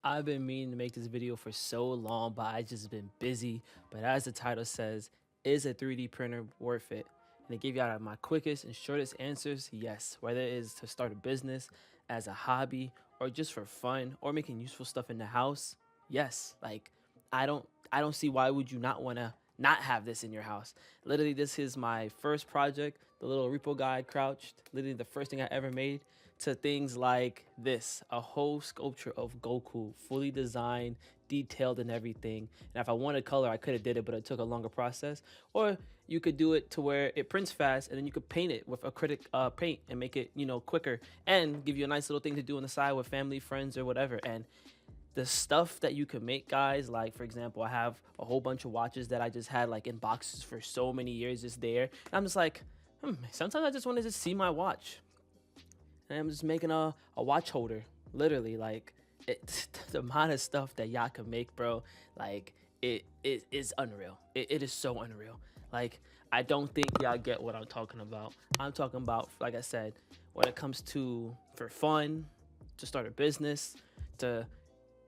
I've been meaning to make this video for so long, but I just been busy. But as the title says, is a 3D printer worth it? And to give you out my quickest and shortest answers, yes. Whether it is to start a business, as a hobby, or just for fun, or making useful stuff in the house, yes. Like I don't see why would you not want to not have this in your house. Literally, this is my first project, the little repo guide crouched. Literally the first thing I ever made, to things like this, a whole sculpture of Goku, fully designed, detailed and everything. And if I wanted color, I could have did it, but it took a longer process. Or you could do it to where it prints fast, and then you could paint it with acrylic paint and make it, quicker, and give you a nice little thing to do on the side with family, friends, or whatever. And the stuff that you can make, guys, like for example, I have a whole bunch of watches that I just had like in boxes for so many years, just there. And I'm just like, sometimes I just want to just see my watch, and I'm just making a watch holder. Literally, like the amount of stuff that y'all can make, bro. Like it is unreal. It is so unreal. Like I don't think y'all get what I'm talking about. I'm talking about, like I said, when it comes to for fun, to start a business, to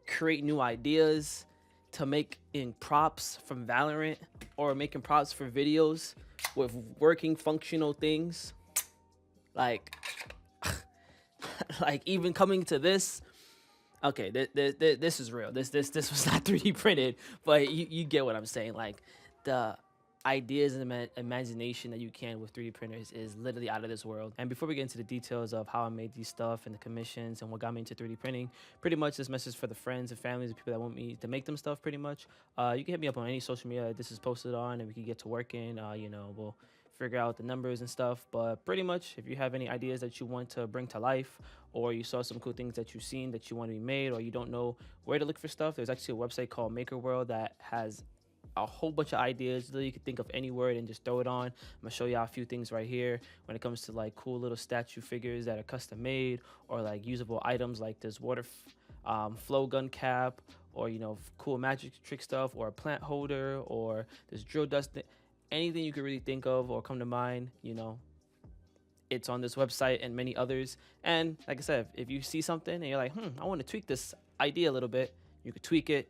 create new ideas, to make in props from Valorant, or making props for videos with working functional things. Like like even coming to this, okay, this is real. This was not 3D printed, but you get what I'm saying. Like the ideas and imagination that you can with 3D printers is literally out of this world. And before we get into the details of how I made these stuff and the commissions and what got me into 3D printing, pretty much this message for the friends and families and people that want me to make them stuff. Pretty much, you can hit me up on any social media that this is posted on, and we can get to working. We'll figure out the numbers and stuff. But pretty much, if you have any ideas that you want to bring to life, or you saw some cool things that you've seen that you want to be made, or you don't know where to look for stuff, there's actually a website called Maker World that has a whole bunch of ideas. Literally, you can think of any word and just throw it on. I'm gonna show y'all a few things right here when it comes to like cool little statue figures that are custom made, or like usable items like this water flow gun cap, or cool magic trick stuff, or a plant holder, or this drill dust. Anything you could really think of or come to mind, it's on this website and many others. And like I said, if you see something and you're like, I want to tweak this idea a little bit, you could tweak it,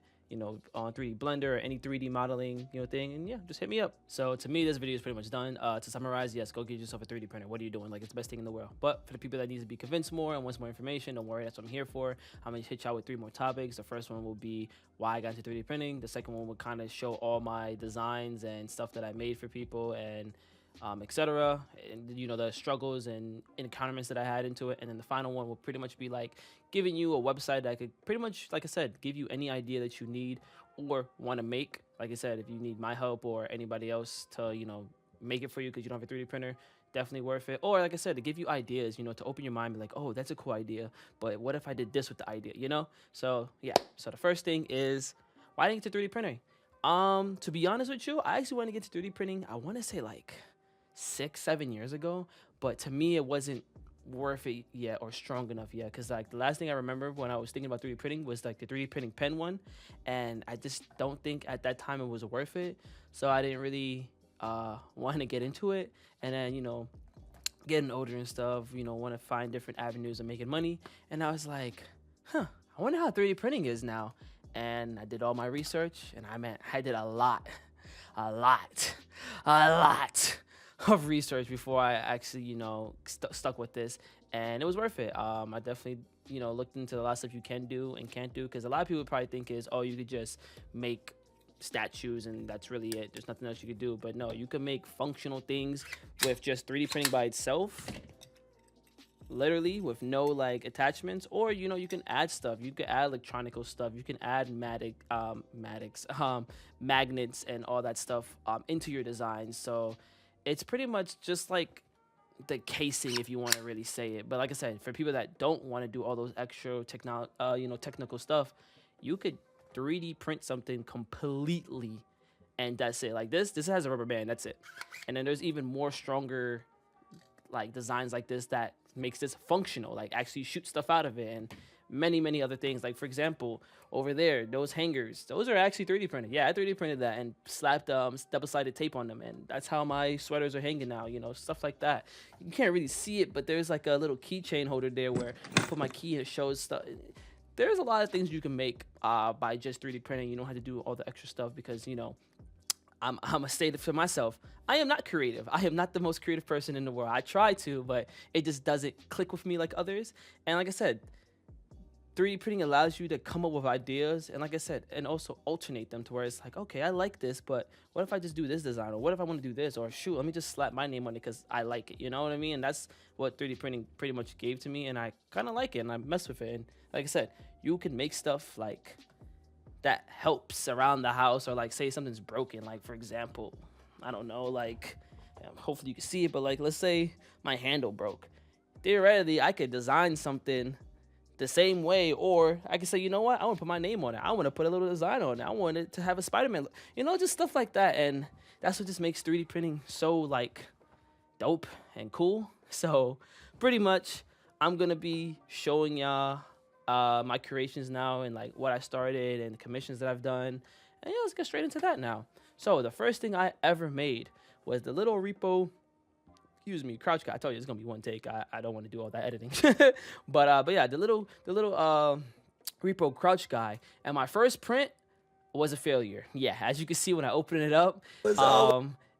on 3D Blender or any 3D modeling, thing, and yeah, just hit me up. So to me, this video is pretty much done. To summarize, yes, go get yourself a 3D printer. What are you doing? Like, it's the best thing in the world. But for the people that need to be convinced more and wants more information, don't worry, that's what I'm here for. I'm gonna hit y'all with 3 more topics. The first one will be why I got into 3D printing. The second one will kind of show all my designs and stuff that I made for people, and etc. And the struggles and encounterments that I had into it. And then the final one will pretty much be like giving you a website that could pretty much, like I said, give you any idea that you need or want to make. Like I said, if you need my help or anybody else to make it for you because you don't have a 3D printer, definitely worth it. Or like I said, to give you ideas, to open your mind, be like, oh, that's a cool idea, but what if I did this with the idea? So yeah. So the first thing is, why didn't I get to 3D printing? To be honest with you, I actually want to get to 3D printing, I want to say like 6-7 years ago, but to me it wasn't worth it yet or strong enough yet, because like the last thing I remember when I was thinking about 3D printing was like the 3D printing pen one, and I just don't think at that time it was worth it, so I didn't really want to get into it. And then getting older and stuff, want to find different avenues of making money, and I was like, I wonder how 3D printing is now. And I did all my research, and I did a lot a lot a lot of research before I actually, stuck with this, and it was worth it. I definitely, looked into a lot of stuff you can do and can't do, because a lot of people probably think is, oh, you could just make statues and that's really it. There's nothing else you could do, but no, you can make functional things with just 3D printing by itself, literally with no like attachments. Or you can add stuff, you can add electronical stuff, you can add magnets and all that stuff into your designs. So it's pretty much just like the casing, if you want to really say it. But like I said, for people that don't want to do all those extra technical stuff, you could 3D print something completely, and that's it. Like this has a rubber band, that's it. And then there's even more stronger like designs like this that makes this functional, like actually shoot stuff out of it, and many other things. Like for example, over there, those hangers, those are actually 3D printed. Yeah, I 3D printed that and slapped double-sided tape on them, and that's how my sweaters are hanging now. Stuff like that. You can't really see it, but there's like a little keychain holder there where I put my key and it shows stuff. there's a lot of things you can make by just 3D printing. You don't have to do all the extra stuff because I'm a state for myself. I am not creative. I am not the most creative person in the world. I try to, but it just doesn't click with me like others. And like I said, 3D printing allows you to come up with ideas and like I said, and also alternate them to where it's like, okay, I like this, but what if I just do this design? Or what if I want to do this? Or shoot, let me just slap my name on it because I like it. You know what I mean? And that's what 3D printing pretty much gave to me. And I kind of like it and I mess with it. And like I said, you can make stuff like that helps around the house or like say something's broken. Like for example, I don't know, like hopefully you can see it, but like let's say my handle broke. Theoretically, I could design something the same way, or I can say, you know what, I want to put my name on it. I want to put a little design on it. I want it to have a Spider-Man look. Just stuff like that. And that's what just makes 3D printing so like dope and cool. So pretty much I'm gonna be showing y'all my creations now and like what I started and the commissions that I've done. And let's get straight into that now. So the first thing I ever made was the little repo, excuse me, crouch guy. I told you it's gonna be one take. I don't want to do all that editing. But yeah, the little repo crouch guy. And my first print was a failure. Yeah, as you can see when I open it up,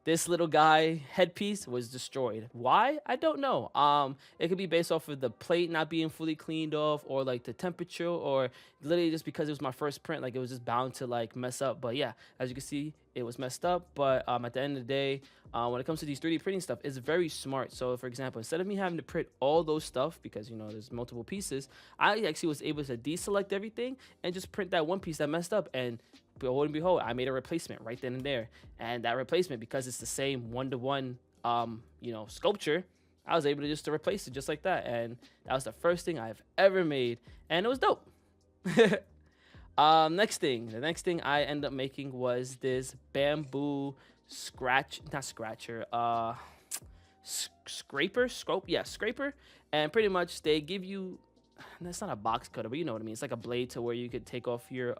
this little guy headpiece was destroyed. Why? I don't know. It could be based off of the plate not being fully cleaned off, or like the temperature, or literally just because it was my first print, like it was just bound to like mess up. But yeah, as you can see, it was messed up. But at the end of the day, when it comes to these 3D printing stuff, it's very smart. So for example, instead of me having to print all those stuff because there's multiple pieces, I actually was able to deselect everything and just print that one piece that messed up. And behold and behold, I made a replacement right then and there. And that replacement, because it's the same one-to-one sculpture, I was able to just to replace it just like that. And that was the first thing I've ever made, and it was dope. The next thing I ended up making was this bamboo scraper, scraper. And pretty much they give you, that's not a box cutter, but you know what I mean. It's like a blade to where you could take off your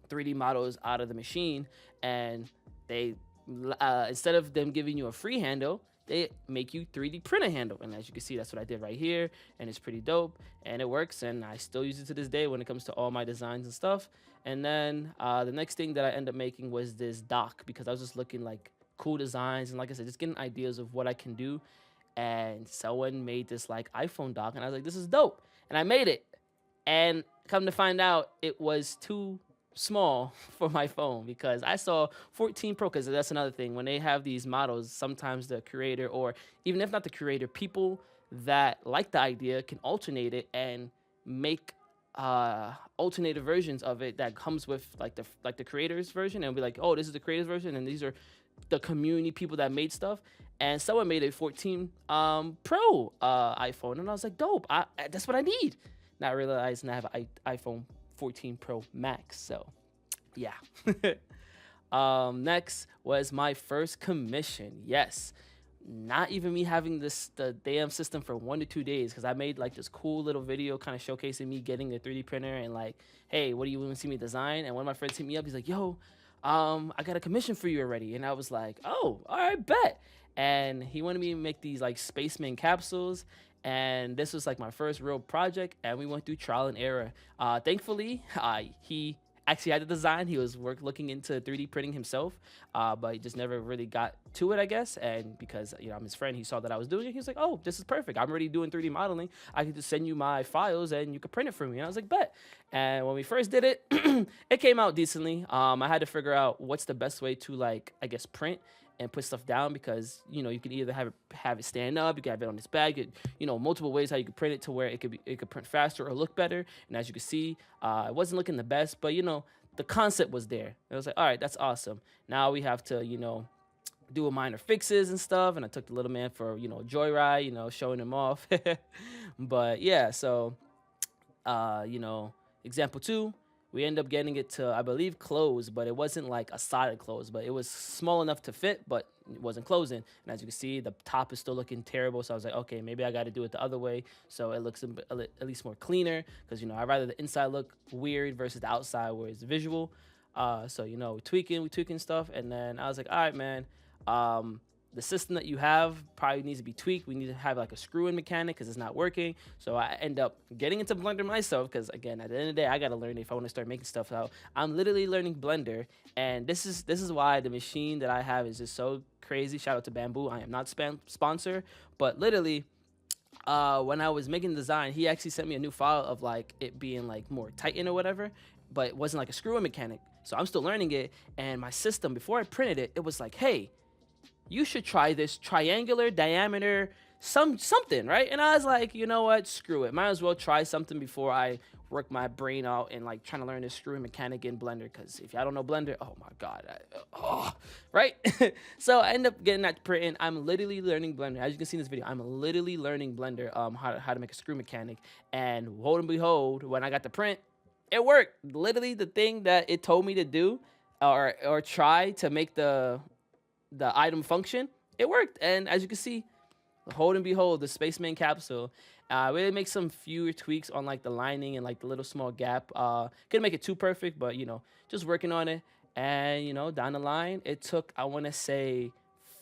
3D models out of the machine, and they instead of them giving you a free handle, they make you 3D print a handle. And as you can see, that's what I did right here, and it's pretty dope and it works, and I still use it to this day when it comes to all my designs and stuff. And then the next thing that I ended up making was this dock, because I was just looking like cool designs and like I said, just getting ideas of what I can do. And someone made this like iPhone dock, and I was like, this is dope, and I made it. And come to find out, it was too small for my phone, because I saw 14 Pro, because that's another thing. When they have these models, sometimes the creator, or even if not the creator, people that like the idea can alternate it and make alternative versions of it that comes with like the creator's version, and be like, oh, this is the creator's version, and these are the community people that made stuff. And someone made a 14 Pro iPhone, and I was like, dope, that's what I need. Not realizing I have an iPhone 14 Pro Max. So yeah. Next was my first commission. Yes, not even me having the damn system for 1 to 2 days, because I made like this cool little video kind of showcasing me getting a 3D printer and like, hey, what do you want to see me design? And one of my friends hit me up. He's like, yo, I got a commission for you already. And I was like, oh, all right, bet. And he wanted me to make these like spaceman capsules, and this was like my first real project, and we went through trial and error. Thankfully, he actually had the design. He was looking into 3D printing himself, but he just never really got to it, I guess. And because I'm his friend, he saw that I was doing it. He was like, oh, this is perfect. I'm already doing 3D modeling. I can just send you my files and you can print it for me. And I was like, bet. And when we first did it, it came out decently. I had to figure out what's the best way to, like, I guess, print and put stuff down, because you can either have it stand up, you can have it on this bag, multiple ways how you could print it to where it could print faster or look better. And as you can see, it wasn't looking the best, but the concept was there. And I was like, all right, that's awesome. Now we have to do a minor fixes and stuff. And I took the little man for a joyride, showing him off. But yeah, so example 2, we ended up getting it to, I believe, close, but it wasn't like a solid close, but it was small enough to fit, but it wasn't closing. And as you can see, the top is still looking terrible. So I was like, okay, maybe I got to do it the other way, so it looks at least more cleaner, because I'd rather the inside look weird versus the outside where it's visual. So we tweaking stuff, and then I was like, all right, man, the system that you have probably needs to be tweaked. We need to have like a screw in mechanic because it's not working. So I end up getting into Blender myself because again, at the end of the day, I gotta learn if I want to start making stuff out. I'm literally learning Blender, and this is why the machine that I have is just so crazy. Shout out to Bamboo. I am not sponsor, but literally when I was making the design, he actually sent me a new file of like it being like more tightened or whatever, but it wasn't like a screw-in mechanic. So I'm still learning it, and my system before I printed it, it was like, hey, you should try this triangular diameter something, right? And I was like, you know what, screw it, might as well try something before I work my brain out and like trying to learn this screw mechanic in Blender, because if y'all don't know Blender, oh my god, right? So I end up getting that print. I'm literally learning Blender. As you can see in this video, I'm literally learning Blender, how to make a screw mechanic, and hold and behold, when I got the print, it worked. Literally the thing that it told me to do, or try to make the item function, it worked. And as you can see, hold and behold, the Spaceman capsule. Really make some fewer tweaks on like the lining and like the little small gap. Couldn't make it too perfect, but you know, just working on it. And you know, down the line, it took, I want to say,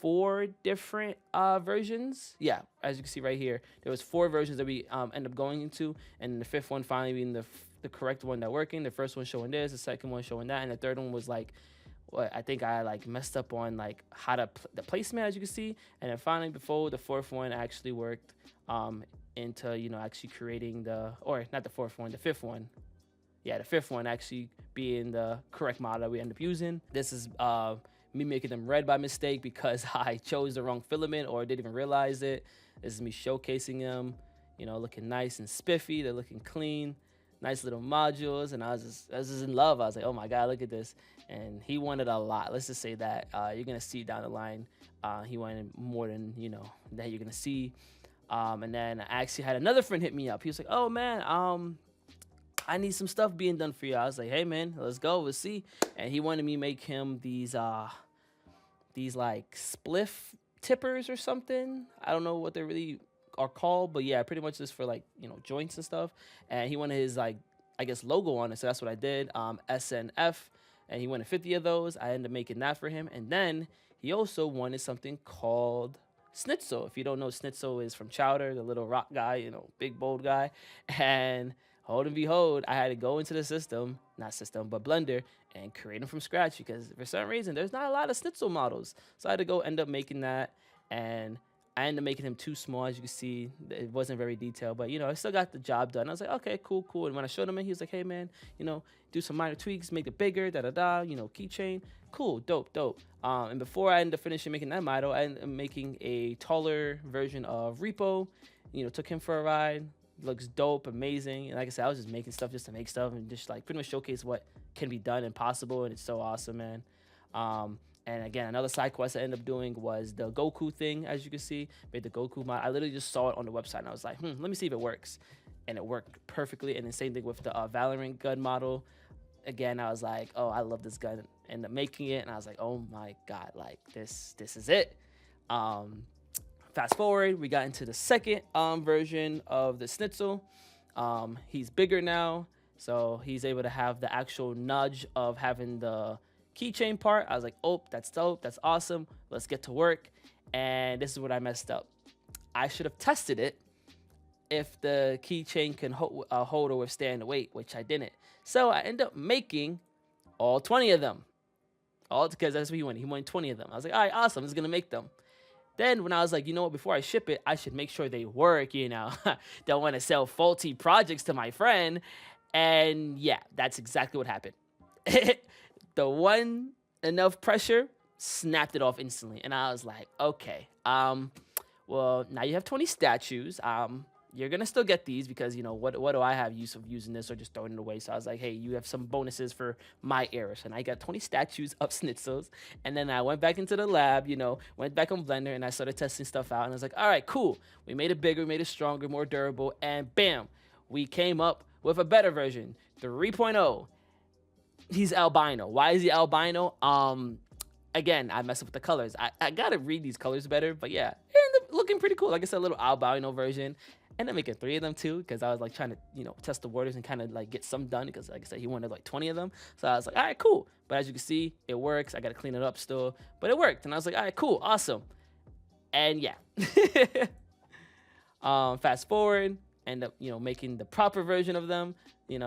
4 different versions. Yeah, as you can see right here, there was 4 versions that we end up going into, and the 5th one finally being the correct one that working. The first one showing this, the second one showing that, and the third one was like, what I think I like messed up on like how to the placement, as you can see. And then finally, before the 4th one actually worked into, you know, actually creating or not the 4th one, the 5th one. Yeah, the 5th one actually being the correct model that we end up using. This is me making them red by mistake because I chose the wrong filament or didn't even realize it. This is me showcasing them, you know, looking nice and spiffy. They're looking clean, nice little modules, and I was just in love. I was like, oh my god, look at this. And he wanted a lot. Let's just say that you're gonna see down the line, he wanted more than, you know, that you're gonna see. And then I actually had another friend hit me up. He was like, oh man, I need some stuff being done for you. I was like, hey man, let's go, we'll see. And he wanted me to make him these like spliff tippers or something. I don't know what they really are called, but yeah, pretty much just for like, you know, joints and stuff. And he wanted his like, I guess, logo on it, so that's what I did. SNF, and he wanted 50 of those. I ended up making that for him. And then he also wanted something called Schnitzel. If you don't know, Schnitzel is from Chowder, the little rock guy, you know, big bold guy. And hold and behold, I had to go into the system, not system, but Blender, and create them from scratch, because for some reason there's not a lot of Schnitzel models. So I had to go end up making that, and I ended up making him too small. As you can see, it wasn't very detailed, but you know, I still got the job done. I was like, okay, cool, cool. And when I showed him it, he was like, hey man, you know, do some minor tweaks, make it bigger, you know, keychain, cool, dope, dope. And before I ended up finishing making that model, I ended up making a taller version of Repo. You know, took him for a ride. Looks dope, amazing. And like I said, I was just making stuff just to make stuff and just like pretty much showcase what can be done and possible, and it's so awesome, man. And again, another side quest I ended up doing was the Goku thing. As you can see, made the Goku mod. I literally just saw it on the website, and I was like, let me see if it works. And it worked perfectly. And the same thing with the Valorant gun model. Again, I was like, oh, I love this gun. Ended up making it, and I was like, oh my god, like this is it. Fast forward, we got into the second version of the Schnitzel. He's bigger now, so he's able to have the actual nudge of having the keychain part. I was like, oh, that's dope, that's awesome, let's get to work. And this is what I messed up. I should have tested it if the keychain can hold or withstand the weight, which I didn't. So I ended up making all 20 of them. All because that's what he wanted. He wanted 20 of them. I was like, all right, awesome, I'm just gonna make them. Then when I was like, you know what, before I ship it, I should make sure they work, you know. Don't want to sell faulty projects to my friend. And yeah, that's exactly what happened. The one enough pressure snapped it off instantly. And I was like, okay, well, now you have 20 statues. You're gonna still get these because, you know, what do I have use of using this or just throwing it away? So I was like, hey, you have some bonuses for my errors. And I got 20 statues of Schnitzels. And then I went back into the lab, you know, went back on Blender, and I started testing stuff out. And I was like, all right, cool. We made it bigger, we made it stronger, more durable, and bam, we came up with a better version, 3.0. He's albino. Why is he albino? Again, I messed up with the colors. I gotta read these colors better, but yeah, it ended up looking pretty cool. Like I said, a little albino version. Ended up making 3 of them too, because I was like trying to, you know, test the waters and kind of like get some done, because like I said, he wanted like 20 of them. So I was like, all right, cool. But as you can see, it works. I got to clean it up still, but it worked. And I was like, all right, cool, awesome. And yeah. Fast forward, end up, making the proper version of them,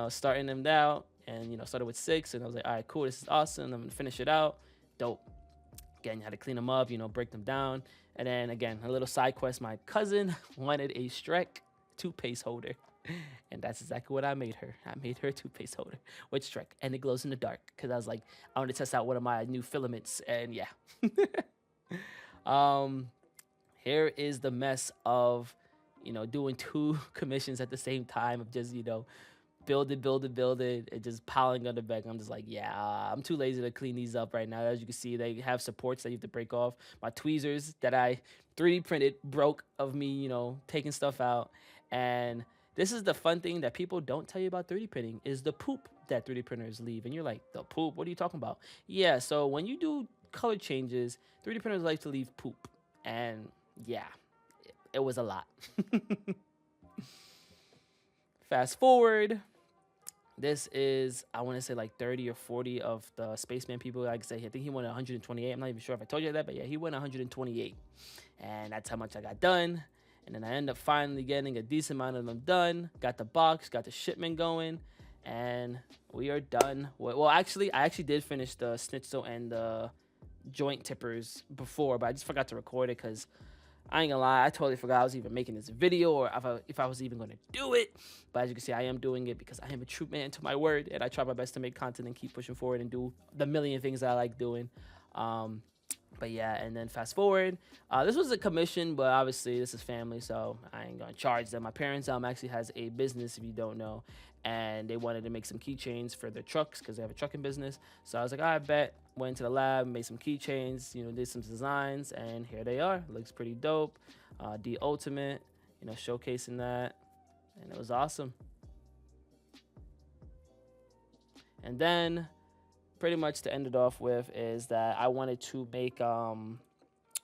starting them out, and started with 6, and I was like, all right, cool, this is awesome. I'm gonna finish it out. Dope. Again, how to clean them up, break them down. And then again, a little side quest. My cousin wanted a Shrek toothpaste holder. And that's exactly what I made her. I made her a toothpaste holder with Shrek, and it glows in the dark. Because I was like, I want to test out one of my new filaments. And yeah. um, Here is the mess of, doing 2 commissions at the same time of just, build it, and just piling on the back. I'm just like, yeah, I'm too lazy to clean these up right now. As you can see, they have supports that you have to break off. My tweezers that I 3D printed broke of me, taking stuff out. And this is the fun thing that people don't tell you about 3D printing is the poop that 3D printers leave. And you're like, the poop? What are you talking about? Yeah, so when you do color changes, 3D printers like to leave poop. And yeah, it was a lot. Fast forward. This is, I want to say like 30 or 40 of the Spaceman people. Like I said, I think he won 128. I'm not even sure if I told you that, but yeah, he won 128. And that's how much I got done. And then I ended up finally getting a decent amount of them done. Got the box, got the shipment going, and we are done. Well, actually, I actually did finish the schnitzel and the joint tippers before, but I just forgot to record it because I ain't gonna lie, I totally forgot I was even making this video or if I was even gonna do it. But as you can see, I am doing it because I am a true man to my word, and I try my best to make content and keep pushing forward and do the million things that I like doing. But yeah, and then fast forward, this was a commission, but obviously this is family, so I ain't gonna charge them. My parents actually has a business, if you don't know, and they wanted to make some keychains for their trucks because they have a trucking business. So I was like, I bet. Went to the lab, made some keychains, did some designs, and here they are. Looks pretty dope. The Ultimate, showcasing that, and it was awesome. And then pretty much to end it off with is that I wanted to make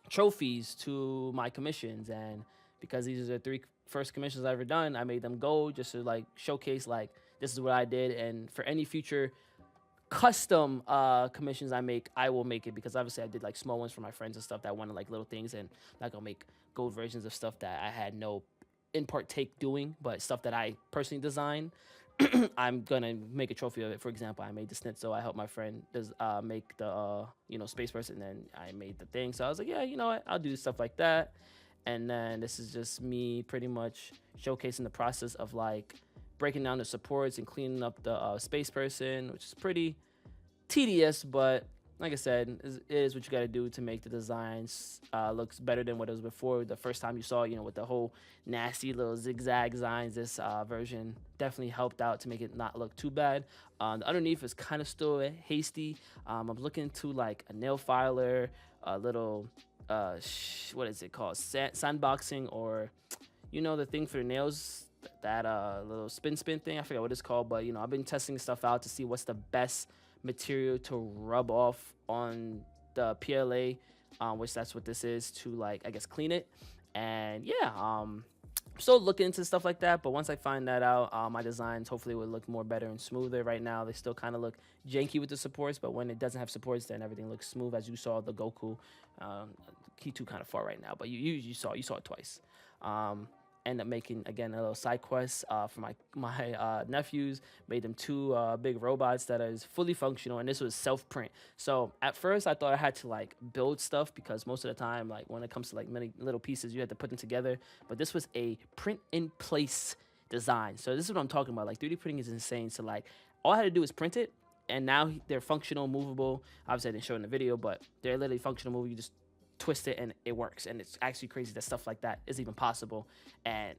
trophies to my commissions, and because these are the 3 first commissions I've ever done, I made them gold just to like showcase like this is what I did, and for any future custom commissions I make, I will make it, because obviously I did like small ones for my friends and stuff that wanted like little things, and like I'll make gold versions of stuff that I had no in partake doing, but stuff that I personally designed. I'm gonna make a trophy of it. For example, I made the schnitzel. I helped my friend make the space person, and then I made the thing. So I was like, yeah, you know what, I'll do stuff like that. And then this is just me pretty much showcasing the process of like breaking down the supports and cleaning up the space person, which is pretty tedious, but like I said, it is what you got to do to make the designs looks better than what it was before. The first time you saw, with the whole nasty little zigzag designs, this version definitely helped out to make it not look too bad. The underneath is kind of still hasty. I'm looking to like a nail filer, a little what is it called, sandboxing, or the thing for the nails, that little spin thing. I forget what it's called, but I've been testing stuff out to see what's the best material to rub off on the PLA, which that's what this is, to like I guess clean it. And yeah, I'm still looking into stuff like that, but once I find that out, my designs hopefully will look more better and smoother. Right now they still kind of look janky with the supports, but when it doesn't have supports, then everything looks smooth. As you saw the Goku, key too kind of far right now, but you saw it twice. End up making again a little side quest for my nephews. Made them 2 big robots that is fully functional, and this was self-print. So at first I thought I had to like build stuff, because most of the time, like when it comes to like many little pieces, you have to put them together. But this was a print in place design. So this is what I'm talking about. Like 3D printing is insane. So like all I had to do is print it, and now they're functional, movable. Obviously I didn't show it in the video, but they're literally functional, movable. You just twist it and it works, and it's actually crazy that stuff like that is even possible. And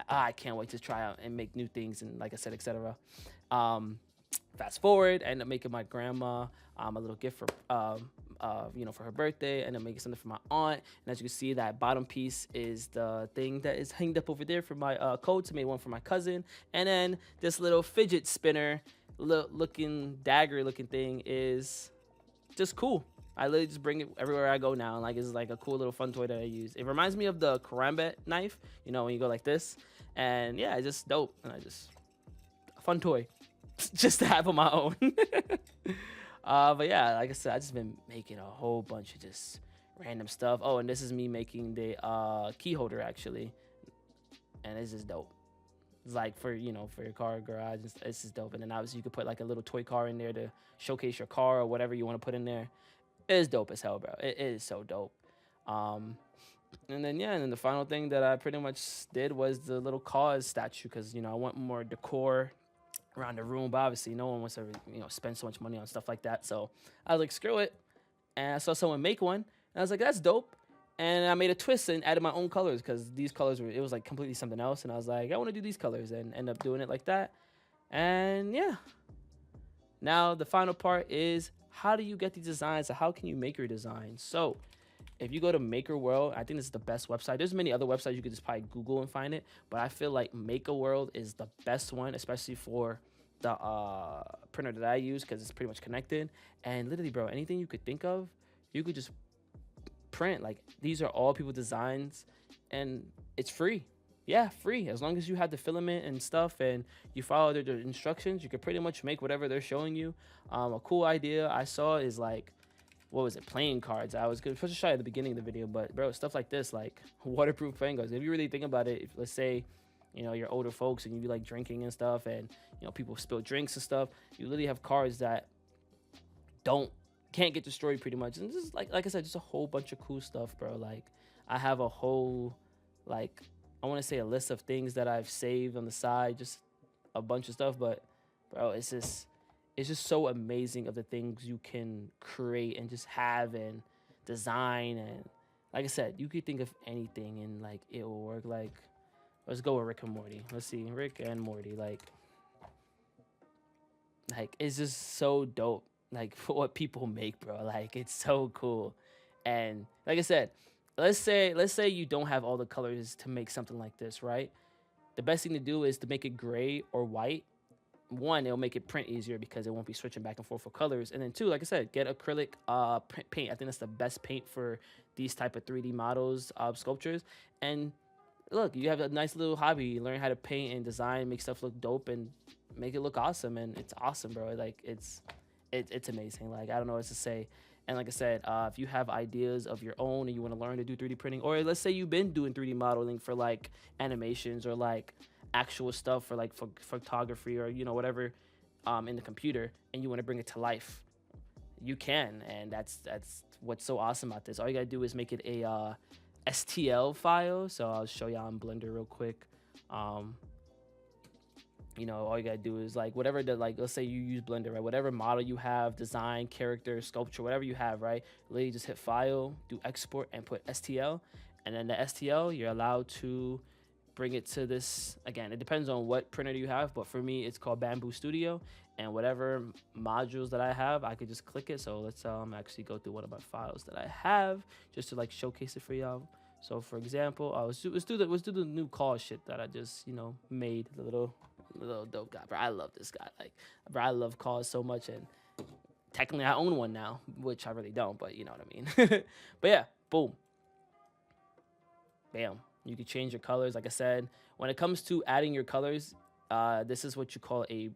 I can't wait to try out and make new things, and like I said, etc. Fast forward, I ended up making my grandma a little gift for for her birthday, and I'm making something for my aunt. And as you can see, that bottom piece is the thing that is hanged up over there for my coats. I made one for my cousin, and then this little fidget spinner looking dagger looking thing is just cool. I literally just bring it everywhere I go now. Like, it's like a cool little fun toy that I use. It reminds me of the karambit knife, when you go like this. And yeah, it's just dope. And a fun toy just to have on my own. But yeah, like I said, I just been making a whole bunch of just random stuff. Oh, and this is me making the key holder actually, and this is dope. It's like for for your car garage. It's just dope. And then obviously you could put like a little toy car in there to showcase your car or whatever you want to put in there. It is dope as hell, bro. It is so dope. Um, and then yeah, and then the final thing that I pretty much did was the little cause statue because I want more decor around the room. But obviously, no one wants to spend so much money on stuff like that. So I was like, screw it. And I saw someone make one, and I was like, that's dope. And I made a twist and added my own colors because these colors were it was like completely something else. And I was like, I want to do these colors and end up doing it like that. And yeah, now the final part is how do you get these designs? How can you make your designs? So if you go to Maker World, I think this is the best website. There's many other websites you could just probably Google and find it, but I feel like Maker World is the best one, especially for the printer that I use because it's pretty much connected. And literally, bro, anything you could think of, you could just print. Like these are all people designs, and it's free. Yeah, free. As long as you have the filament and stuff and you follow their instructions, you can pretty much make whatever they're showing you. A cool idea I saw is like, what was it, playing cards. I was supposed to show you at the beginning of the video, but bro, stuff like this, like waterproof playing cards. If you really think about it, if, let's say you're older folks and you be like drinking and stuff, and people spill drinks and stuff, you literally have cards that can't get destroyed pretty much. And just like I said, just a whole bunch of cool stuff, bro. Like I have a whole, like, I want to say a list of things that I've saved on the side, just a bunch of stuff. But bro, it's just so amazing of the things you can create and just have and design. And like I said, you could think of anything and like it will work. Like let's go with Rick and Morty. Let's see, Rick and Morty. Like it's just so dope. Like for what people make, bro. Like it's so cool. And like I said, let's say you don't have all the colors to make something like this, right? The best thing to do is to make it gray or white. One, it'll make it print easier because it won't be switching back and forth for colors. And then two, like I said, get acrylic paint. I think that's the best paint for these type of 3D models, sculptures. And look, you have a nice little hobby. You learn how to paint and design, make stuff look dope, and make it look awesome. And it's awesome, bro. Like it's amazing. Like I don't know what to say. And like I said, if you have ideas of your own and you want to learn to do 3D printing, or let's say you've been doing 3D modeling for like animations or like actual stuff for like photography or whatever in the computer, and you want to bring it to life, you can. And that's what's so awesome about this. All you gotta do is make it a STL file. So I'll show y'all in Blender real quick. All you gotta do is like whatever let's say you use Blender, right? Whatever model you have, design, character, sculpture, whatever you have, right? Literally just hit file, do export, and put STL. And then the STL, you're allowed to bring it to this. Again, it depends on what printer you have, but for me, it's called Bamboo Studio. And whatever modules that I have, I could just click it. So let's actually go through one of my files that I have just to like showcase it for y'all. So for example, let's do the new call shit that I just made, the little dope guy, bro. I love this guy. Like, bro, I love cars so much, and technically I own one now, which I really don't, but you know what I mean. But yeah, boom, bam. You can change your colors. Like I said, when it comes to adding your colors, this is what you call a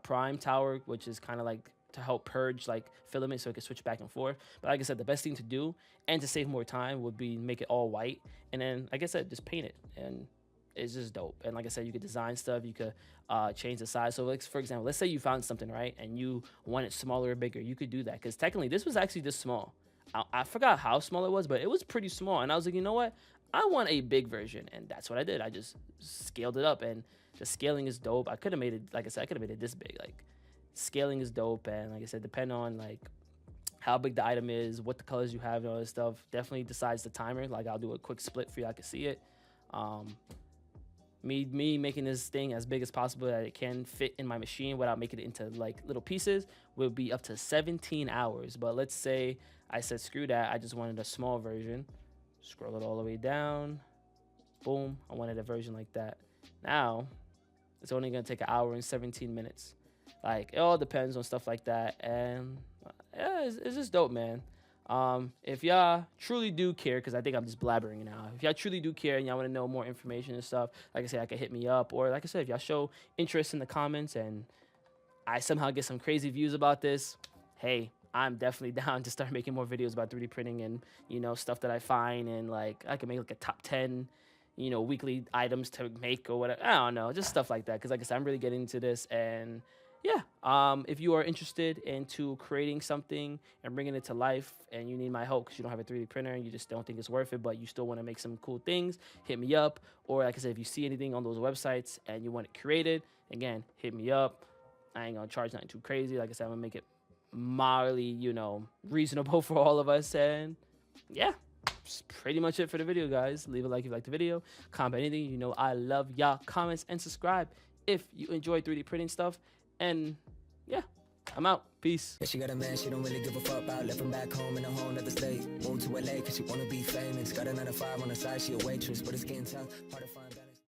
prime tower, which is kind of like to help purge like filament so it can switch back and forth. But like I said, the best thing to do and to save more time would be make it all white, and then like I said, just paint it, and it's just dope. And like I said, you could design stuff, you could change the size. So like for example, let's say you found something, right, and you want it smaller or bigger, you could do that, because technically this was actually this small. I forgot how small it was, but it was pretty small, and I was like, you know what, I want a big version, and that's what I did. I just scaled it up, and the scaling is dope. I could have made it, like I said, I could have made it this big. Like, scaling is dope, and like I said, depending on like how big the item is, what the colors you have, and all this stuff, definitely decides the timer. Like, I'll do a quick split for you, I can see it. Me making this thing as big as possible that it can fit in my machine without making it into like little pieces will be up to 17 hours. But let's say I said screw that, I just wanted a small version. Scroll it all the way down, boom, I wanted a version like that. Now it's only gonna take 1 hour and 17 minutes. Like, it all depends on stuff like that. And yeah, it's just dope, man. If y'all truly do care, because I think I'm just blabbering now, if y'all truly do care and y'all want to know more information and stuff, like I said, I can hit me up, or like I said, if y'all show interest in the comments and I somehow get some crazy views about this, hey, I'm definitely down to start making more videos about 3D printing and, stuff that I find, and like I can make like a top 10, weekly items to make or whatever. I don't know, just stuff like that. Cause like I said, I'm really getting into this, and yeah, if you are interested into creating something and bringing it to life, and you need my help because you don't have a 3D printer and you just don't think it's worth it, but you still want to make some cool things, hit me up. Or like I said, if you see anything on those websites and you want it created, again, hit me up. I ain't gonna charge nothing too crazy. Like I said, I'm gonna make it mildly, reasonable for all of us. And yeah, that's pretty much it for the video, guys. Leave a like if you like the video. Comment anything. I love y'all comments, and subscribe if you enjoy 3D printing stuff. And yeah, I'm out. Peace. Yeah, she got a man she don't really give a fuck about. Left him back home in a whole nother state. Moved to LA cause she wanna be famous. Got a 9 to 5 on the side, she a waitress. But it's getting tough, hard to find balance.